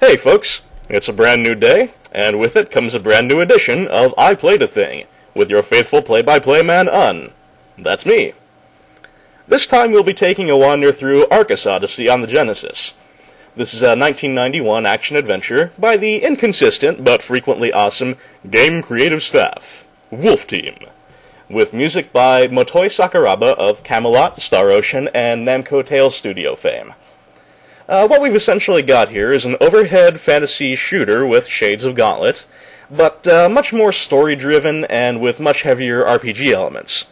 Hey folks, it's a brand new day, and with it comes a brand new edition of I Played a Thing, with your faithful play-by-play man Un. That's me. This time we'll be taking a wander through Arcus Odyssey on the Genesis. This is a 1991 action-adventure by the inconsistent but frequently awesome game creative staff, Wolf Team, with music by Motoi Sakuraba of Camelot, Star Ocean, and Namco Tales Studio fame. What we've essentially got here is an overhead fantasy shooter with shades of Gauntlet, but much more story-driven and with much heavier RPG elements.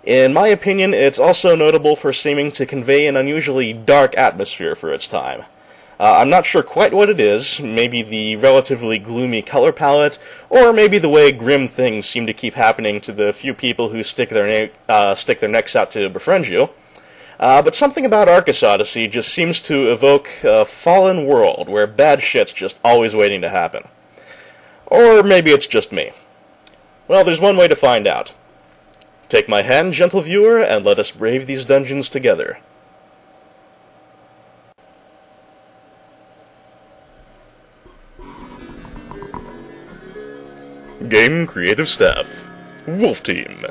In my opinion, it's also notable for seeming to convey an unusually dark atmosphere for its time. I'm not sure quite what it is, maybe the relatively gloomy color palette, or maybe the way grim things seem to keep happening to the few people who stick their necks out to befriend you. But something about Arcus Odyssey just seems to evoke a fallen world where bad shit's just always waiting to happen. Or maybe it's just me. Well, there's one way to find out. Take my hand, gentle viewer, and let us brave these dungeons together. Game Creative Staff, Wolf Team.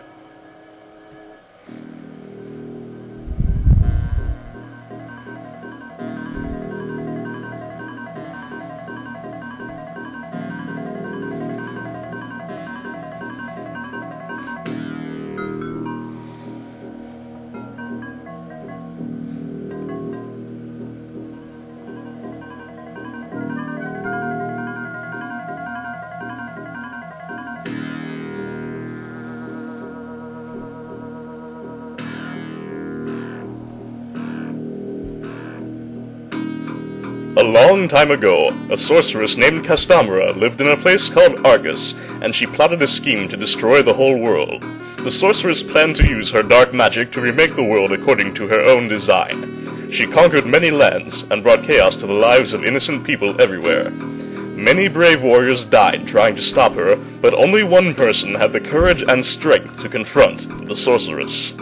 A long time ago, a sorceress named Castamera lived in a place called Arcus, and she plotted a scheme to destroy the whole world. The sorceress planned to use her dark magic to remake the world according to her own design. She conquered many lands, and brought chaos to the lives of innocent people everywhere. Many brave warriors died trying to stop her, but only one person had the courage and strength to confront the sorceress.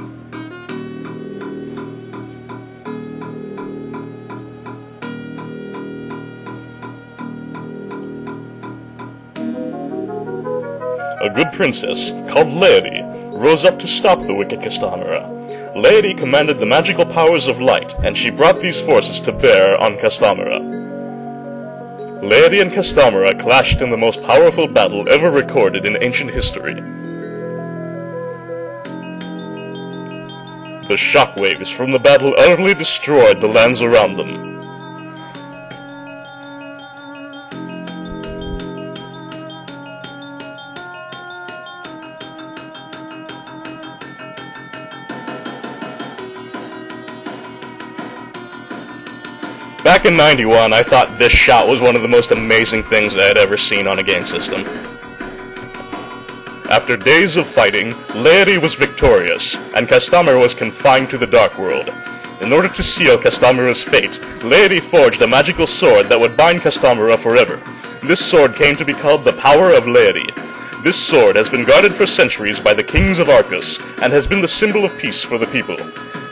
A good princess, called Laerdy, rose up to stop the wicked Castamera. Laerdy commanded the magical powers of light, and she brought these forces to bear on Castamera. Laerdy and Castamera clashed in the most powerful battle ever recorded in ancient history. The shockwaves from the battle utterly destroyed the lands around them. Back in '91, I thought this shot was one of the most amazing things I had ever seen on a game system. After days of fighting, Laerdy was victorious, and Castamera was confined to the Dark World. In order to seal Castamera's fate, Laerdy forged a magical sword that would bind Castamera forever. This sword came to be called the Power of Laerdy. This sword has been guarded for centuries by the kings of Arcus, and has been the symbol of peace for the people.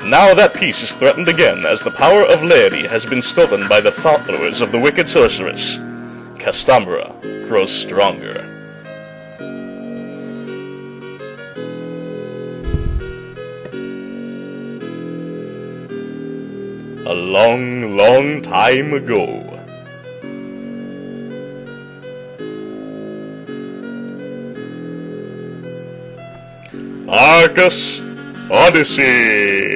Now that peace is threatened again, as the power of Laerdy has been stolen by the followers of the wicked sorceress. Castamera grows stronger. A long, long time ago. Arcus Odyssey!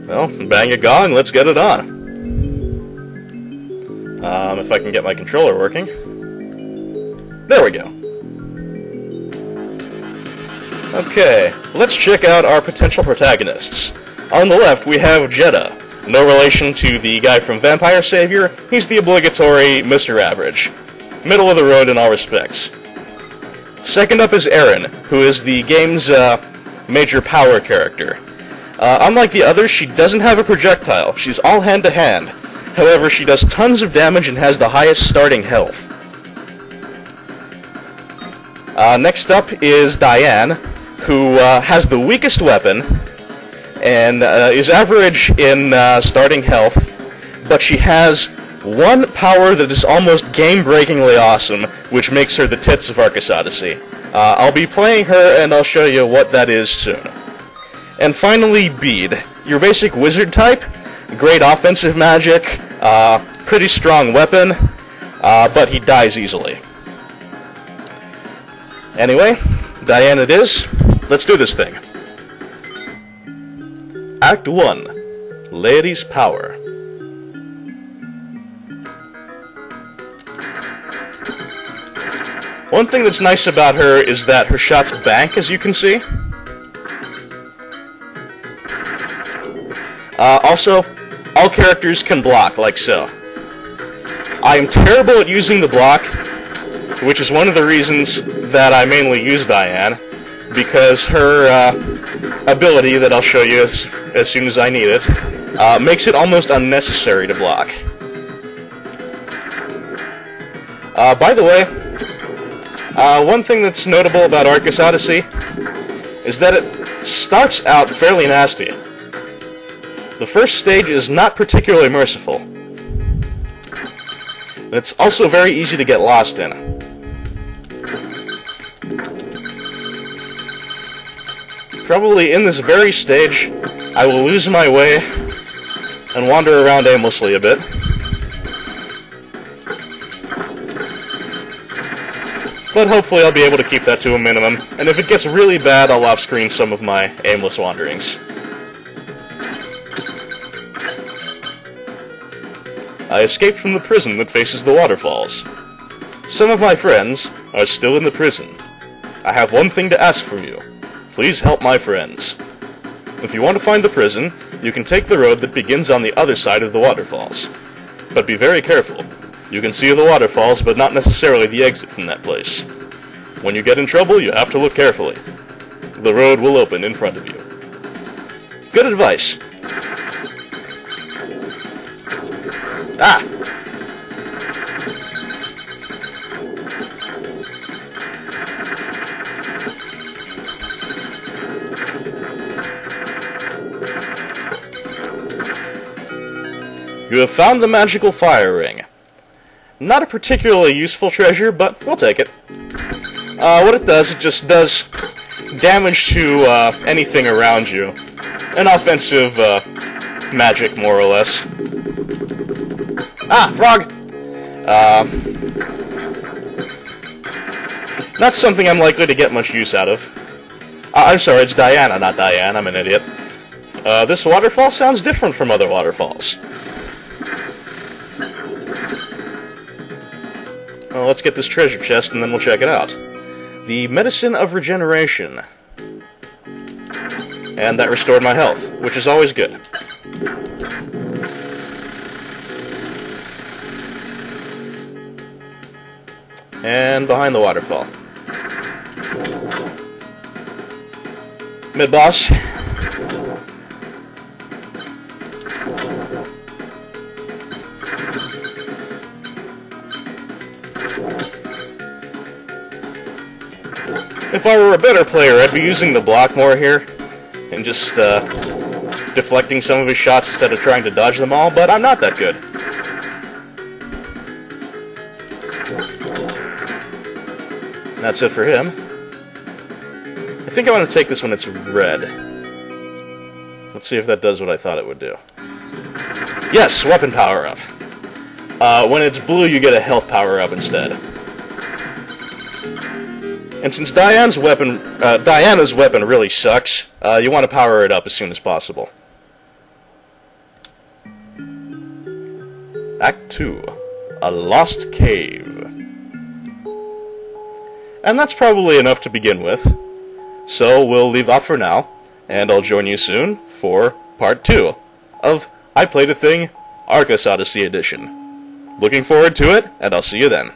Well, bang a gong, let's get it on. If I can get my controller working. There we go. Okay, let's check out our potential protagonists. On the left, we have Jeddah. No relation to the guy from Vampire Savior, he's the obligatory Mr. Average. Middle of the road in all respects. Second up is Erin, who is the game's major power character. Unlike the others, she doesn't have a projectile. She's all hand-to-hand. However, she does tons of damage and has the highest starting health. Next up is Diane, who has the weakest weapon, and is average in starting health, but she has one power that is almost game-breakingly awesome, which makes her the tits of Arcus Odyssey. I'll be playing her, and I'll show you what that is soon. And finally, Bede. Your basic wizard type, great offensive magic, pretty strong weapon, but he dies easily. Anyway, Diane it is. Let's do this thing. Act 1. Lady's Power. One thing that's nice about her is that her shots bank, as you can see. Also, all characters can block, like so. I am terrible at using the block, which is one of the reasons that I mainly use Diane, because her ability, that I'll show you as soon as I need it, makes it almost unnecessary to block. By the way, one thing that's notable about Arcus Odyssey is that it starts out fairly nasty. The first stage is not particularly merciful. It's also very easy to get lost in. Probably in this very stage, I will lose my way and wander around aimlessly a bit. But hopefully I'll be able to keep that to a minimum, and if it gets really bad, I'll off-screen some of my aimless wanderings. I escaped from the prison that faces the waterfalls. Some of my friends are still in the prison. I have one thing to ask from you. Please help my friends. If you want to find the prison, you can take the road that begins on the other side of the waterfalls. But be very careful. You can see the waterfalls, but not necessarily the exit from that place. When you get in trouble, you have to look carefully. The road will open in front of you. Good advice. Ah! You have found the magical fire ring. Not a particularly useful treasure, but we'll take it. What it just does damage to anything around you. An offensive magic, more or less. Ah, frog! Not something I'm likely to get much use out of. I'm sorry, it's Diana, not Diane. I'm an idiot. This waterfall sounds different from other waterfalls. Well, let's get this treasure chest and then we'll check it out. The Medicine of Regeneration. And that restored my health, which is always good. And behind the waterfall. Midboss. If I were a better player, I'd be using the block more here, and just deflecting some of his shots instead of trying to dodge them all, but I'm not that good. And that's it for him. I think I want to take this when it's red. Let's see if that does what I thought it would do. Yes, weapon power-up. When it's blue, you get a health power-up instead. And since Diana's weapon really sucks, you want to power it up as soon as possible. Act 2. A Lost Cave. And that's probably enough to begin with. So we'll leave off for now, and I'll join you soon for Part 2 of I Played a Thing, Arcus Odyssey Edition. Looking forward to it, and I'll see you then.